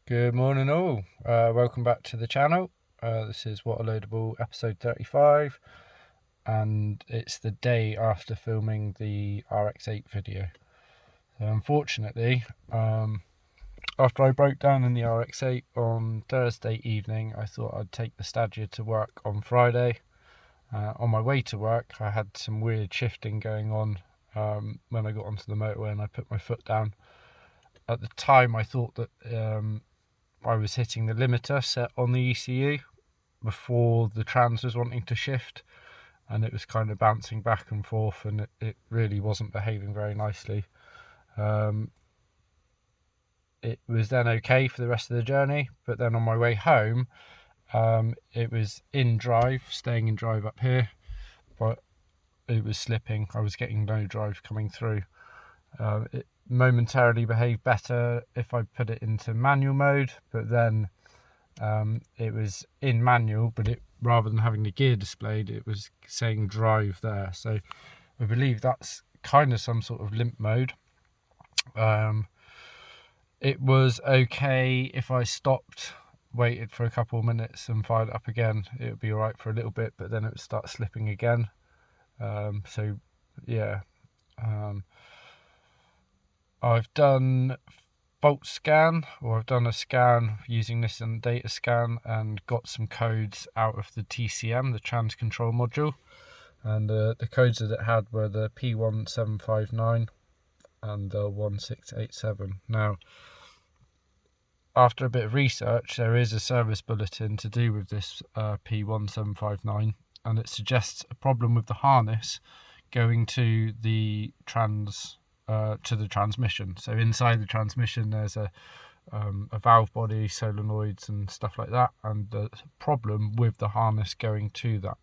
Good morning all, welcome back to the channel. This is Auto-gearbox episode 35 and it's the day after filming the RX8 video. So unfortunately, after I broke down in the RX8 on Thursday evening, I thought I'd take the Stagea to work on Friday. On my way to work I had some weird shifting going on when I got onto the motorway and I put my foot down. At the time I thought that I was hitting the limiter set on the ECU before the trans was wanting to shift, and it was kind of bouncing back and forth, and it really wasn't behaving very nicely. It was then okay for the rest of the journey, but then on my way home it was in drive, staying in drive up here, but it was slipping. I was getting no drive coming through. It momentarily behaved better if I put it into manual mode, but then it was in manual, but it, rather than having the gear displayed, it was saying drive there. So I believe that's kind of some sort of limp mode. It was okay if I stopped, waited for a couple of minutes and fired it up again. It would be all right for a little bit, but then it would start slipping again. So yeah, I've done fault scan, or I've done a scan using this and data scan, and got some codes out of the TCM, the trans control module, and the codes that it had were the P1759 and the 1687. Now, after a bit of research, there is a service bulletin to do with this P1759, and it suggests a problem with the harness going to the transmission. So inside the transmission there's a valve body, solenoids and stuff like that, and the problem with the harness going to that.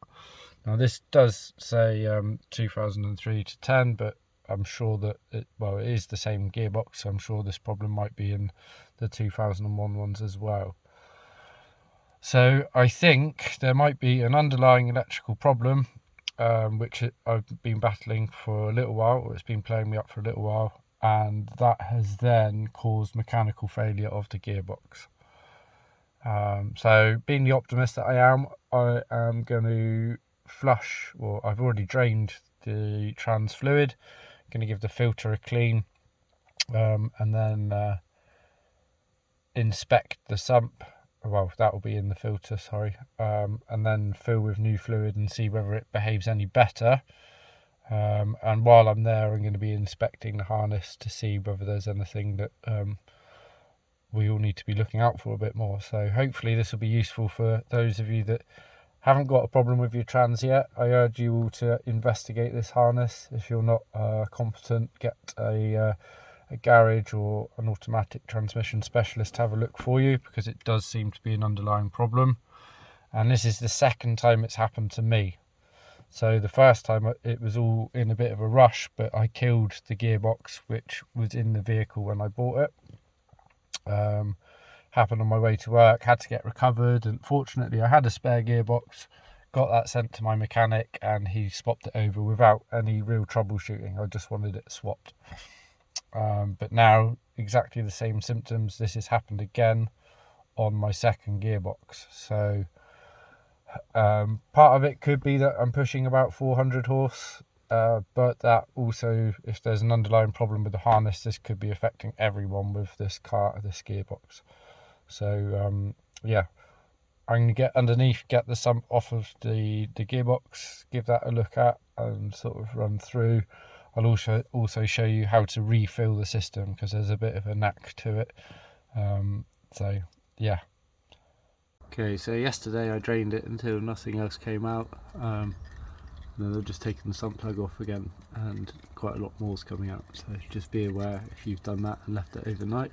Now this does say 2003 to 10, but I'm sure that it is the same gearbox, so I'm sure this problem might be in the 2001 ones as well. So I think there might be an underlying electrical problem, which I've been battling for a little while, or it's been playing me up for a little while, and that has then caused mechanical failure of the gearbox. So being the optimist that I am going to flush, or I've already drained the trans fluid, going to give the filter a clean, and then inspect the sump. Well, that will be in the filter, sorry, and then fill with new fluid and see whether it behaves any better. And while I'm there, I'm going to be inspecting the harness to see whether there's anything that we all need to be looking out for a bit more. So hopefully this will be useful for those of you that haven't got a problem with your trans yet. I urge you all to investigate this harness. If you're not competent, get a garage or an automatic transmission specialist to have a look for you, because it does seem to be an underlying problem. And this is the second time it's happened to me. So the first time it was all in a bit of a rush, but I killed the gearbox which was in the vehicle when I bought it. Happened on my way to work, had to get recovered, and fortunately I had a spare gearbox, got that sent to my mechanic and he swapped it over without any real troubleshooting. I just wanted it swapped. But now exactly the same symptoms. This has happened again on my second gearbox. So part of it could be that I'm pushing about 400 horse, but that also, if there's an underlying problem with the harness, this could be affecting everyone with this gearbox. So yeah, I'm going to get underneath, get the sump off of the gearbox, give that a look at and sort of run through. I'll also show you how to refill the system, because there's a bit of a knack to it. So yeah. Okay, so yesterday I drained it until nothing else came out. Then I've just taken the sump plug off again, and quite a lot more is coming out. So just be aware if you've done that and left it overnight.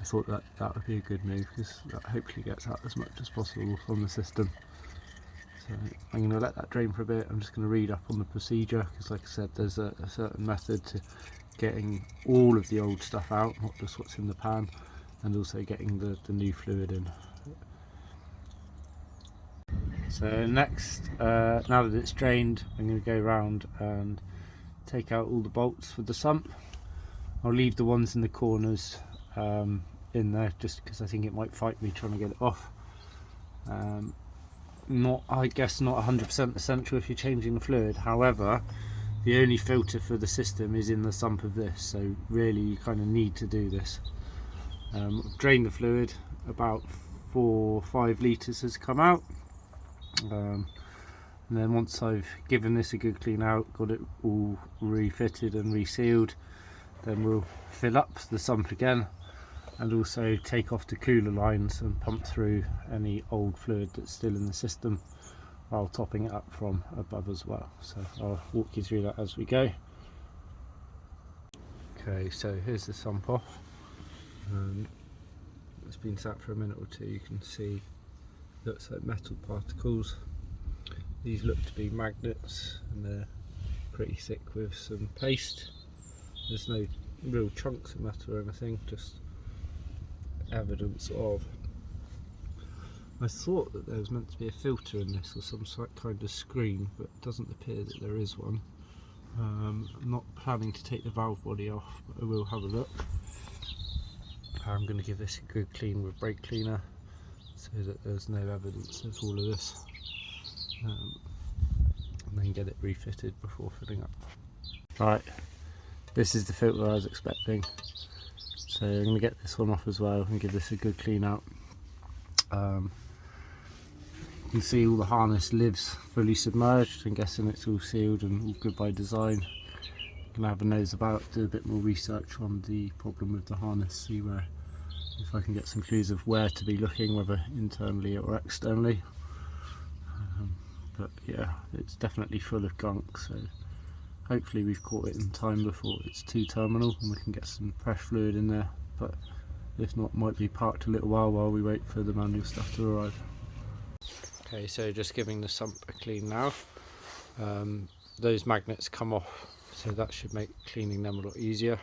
I thought that would be a good move, because that hopefully gets out as much as possible from the system. So I'm going to let that drain for a bit. I'm just going to read up on the procedure, because like I said, there's a certain method to getting all of the old stuff out, not just what's in the pan, and also getting the new fluid in. So next, now that it's drained, I'm going to go around and take out all the bolts for the sump. I'll leave the ones in the corners in there, just because I think it might fight me trying to get it off. I guess not 100% essential if you're changing the fluid. However, the only filter for the system is in the sump of this, so really you kind of need to do this. Drain the fluid, about 4 or 5 litres has come out, and then once I've given this a good clean out, got it all refitted and resealed, then we'll fill up the sump again and also take off the cooler lines and pump through any old fluid that's still in the system, while topping it up from above as well. So I'll walk you through that as we go. Okay, so here's the sump off. It's been sat for a minute or two. You can see looks like metal particles. These look to be magnets, and they're pretty thick with some paste. There's no real chunks of metal or anything, just evidence of. I thought that there was meant to be a filter in this or some kind of screen, but it doesn't appear that there is one. I'm not planning to take the valve body off, but I will have a look. I'm going to give this a good clean with brake cleaner so that there's no evidence of all of this, and then get it refitted before filling up. Right, this is the filter I was expecting, so I'm going to get this one off as well and give this a good clean out. You can see all the harness lives fully submerged. I'm guessing it's all sealed and all good by design. I'm going to have a nose about, do a bit more research on the problem with the harness, see if I can get some clues of where to be looking, whether internally or externally. But yeah, it's definitely full of gunk, so hopefully we've caught it in time before it's too terminal and we can get some fresh fluid in there, but if not, might be parked a little while we wait for the manual stuff to arrive. Okay, so just giving the sump a clean now. Those magnets come off, so that should make cleaning them a lot easier.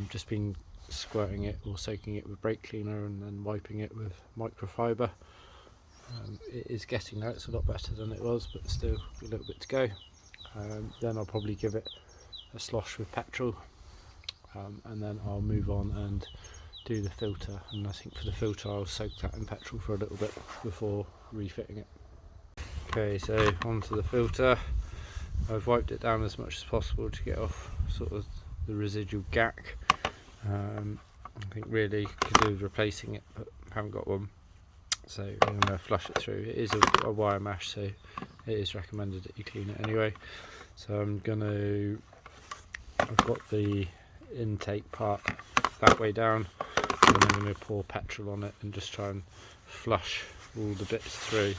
Just been squirting it or soaking it with brake cleaner and then wiping it with microfiber. It is getting there, it's a lot better than it was, but still a little bit to go. Then I'll probably give it a slosh with petrol, and then I'll move on and do the filter. And I think for the filter I'll soak that in petrol for a little bit before refitting it. Okay, so onto the filter. I've wiped it down as much as possible to get off sort of the residual gack. I think really could do with replacing it, but haven't got one, so I'm going to flush it through. It is a wire mesh, so it is recommended that you clean it anyway. So I've got the intake part that way down, and I'm going to pour petrol on it and just try and flush all the bits through.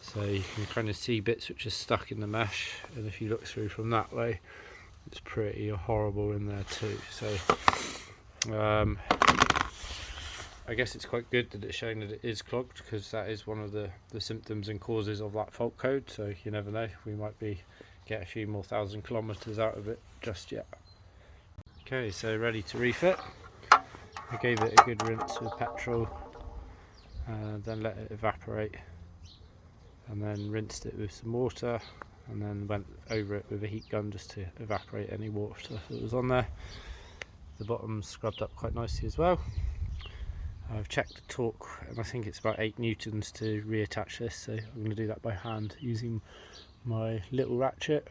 So you can kind of see bits which are stuck in the mesh, and if you look through from that way, it's pretty horrible in there too. So I guess it's quite good that it's showing that it is clogged, because that is one of the symptoms and causes of that fault code. So you never know, we might get a few more 1,000 kilometers out of it just yet. Okay, so ready to refit. I gave it a good rinse with petrol, then let it evaporate, and then rinsed it with some water, and then went over it with a heat gun just to evaporate any water that was on there. The bottom's scrubbed up quite nicely as well. I've checked the torque, and I think it's about 8 newtons to reattach this, so I'm going to do that by hand using my little ratchet.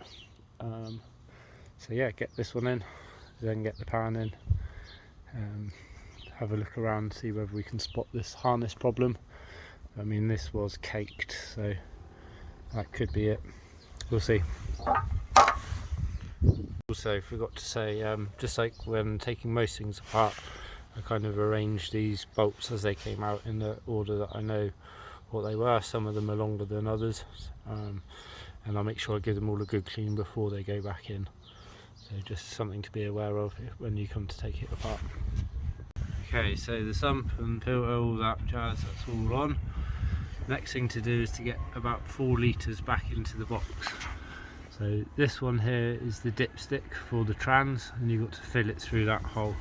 So yeah, get this one in, then get the pan in, have a look around, see whether we can spot this harness problem. I mean, this was caked, so that could be it. We'll see. Also, forgot to say, just like when taking most things apart, I kind of arranged these bolts as they came out in the order that I know what they were. Some of them are longer than others, and I'll make sure I give them all a good clean before they go back in. So just something to be aware of when you come to take it apart. Okay, so the sump and filter, all that jazz, that's all on. Next thing to do is to get about 4 litres back into the box. So this one here is the dipstick for the trans, and you've got to fill it through that hole.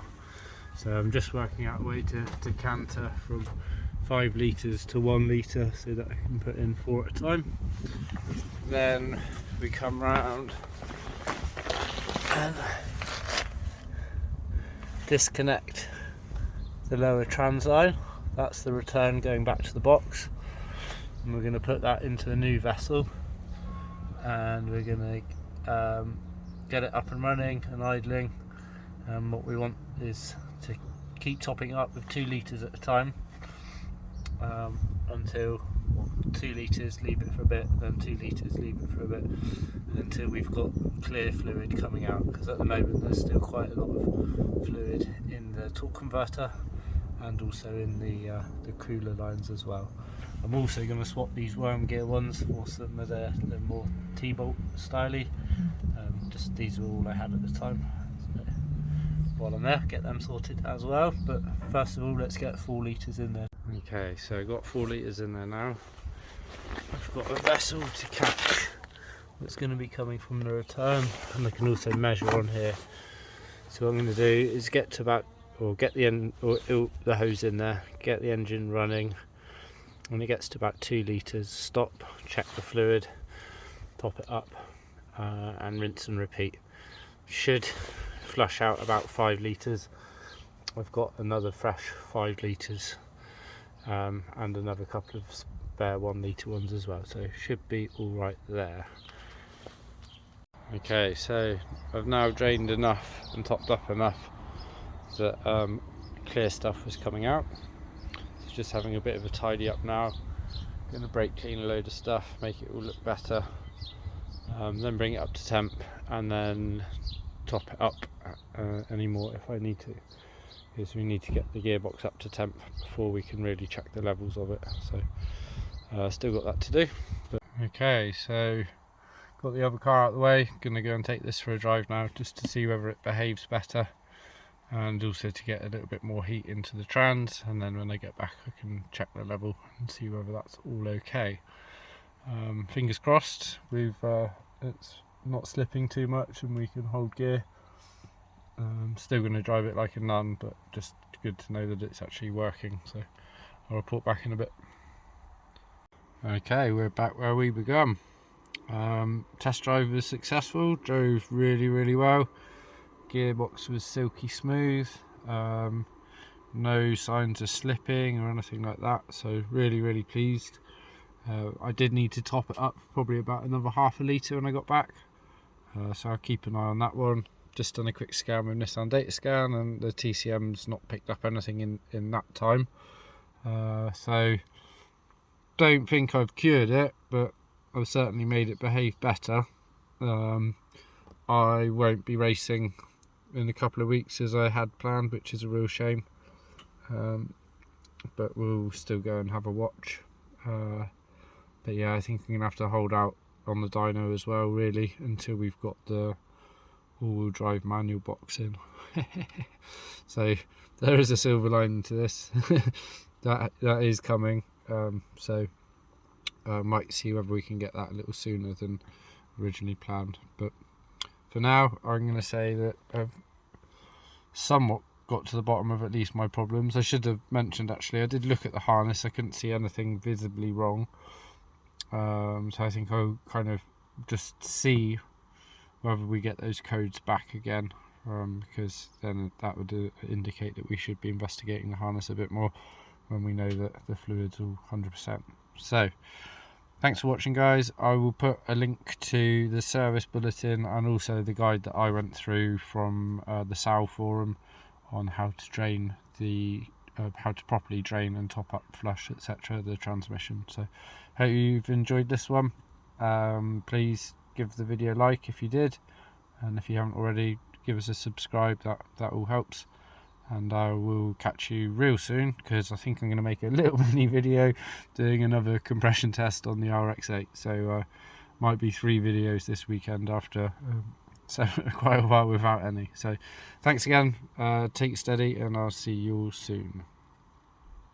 So I'm just working out a way to canter from 5 litres to 1 litre so that I can put in 4 at a time. Then we come round and disconnect the lower trans line. That's the return going back to the box, and we're going to put that into a new vessel, and we're going to get it up and running and idling. And what we want is to keep topping up with 2 litres at a time until 2 litres, leave it for a bit, then 2 litres, leave it for a bit, until we've got clear fluid coming out, because at the moment there's still quite a lot of fluid in the torque converter and also in the cooler lines as well. I'm also going to swap these worm gear ones for some of the more T-bolt styly. Just these were all I had at the time. So while I'm there, get them sorted as well. But first of all, let's get 4 litres in there. Okay, so I've got 4 litres in there now. I've got a vessel to catch that's going to be coming from the return, and I can also measure on here. So what I'm going to do is get to about, or get the hose in there, get the engine running. When it gets to about 2 litres, stop, check the fluid, top it up, and rinse and repeat. Should flush out about 5 litres. I've got another fresh 5 litres and another couple of spare 1 litre ones as well, so should be all right there. Okay, so I've now drained enough and topped up enough that clear stuff was coming out. So just having a bit of a tidy up now. Going to brake clean a load of stuff, make it all look better, then bring it up to temp, and then top it up anymore if I need to, because we need to get the gearbox up to temp before we can really check the levels of it. So still got that to do. Okay, so got the other car out of the way. Gonna go and take this for a drive now, just to see whether it behaves better, and also to get a little bit more heat into the trans, and then when I get back I can check the level and see whether that's all okay. Fingers crossed it's not slipping too much and we can hold gear. Still going to drive it like a nun, but just good to know that it's actually working, so I'll report back in a bit. Okay, we're back where we began. Test drive was successful, drove really well. Gearbox was silky smooth, no signs of slipping or anything like that, so really pleased. I did need to top it up probably about another half a litre when I got back, so I'll keep an eye on that one. Just done a quick scan with Nissan data scan, and the TCM's not picked up anything in that time, so don't think I've cured it, but I've certainly made it behave better. I won't be racing in a couple of weeks as I had planned, which is a real shame, but we'll still go and have a watch. But yeah, I think I'm gonna have to hold out on the dyno as well, really, until we've got the all-wheel drive manual box in. So there is a silver lining to this. that is coming, so might see whether we can get that a little sooner than originally planned. But for now, I'm going to say that I've somewhat got to the bottom of at least my problems. I should have mentioned, actually, I did look at the harness. I couldn't see anything visibly wrong, so I think I'll kind of just see whether we get those codes back again, because then that would indicate that we should be investigating the harness a bit more when we know that the fluid's all 100%. So thanks for watching, guys. I will put a link to the service bulletin and also the guide that I went through from the SAL forum on how to drain how to properly drain and top up, flush, etc. the transmission. So hope you've enjoyed this one. Please give the video a like if you did, and if you haven't already, give us a subscribe. That all helps. And I will catch you real soon, because I think I'm going to make a little mini video doing another compression test on the RX-8. So might be 3 videos this weekend after so quite a while without any. So thanks again, take it steady, and I'll see you all soon.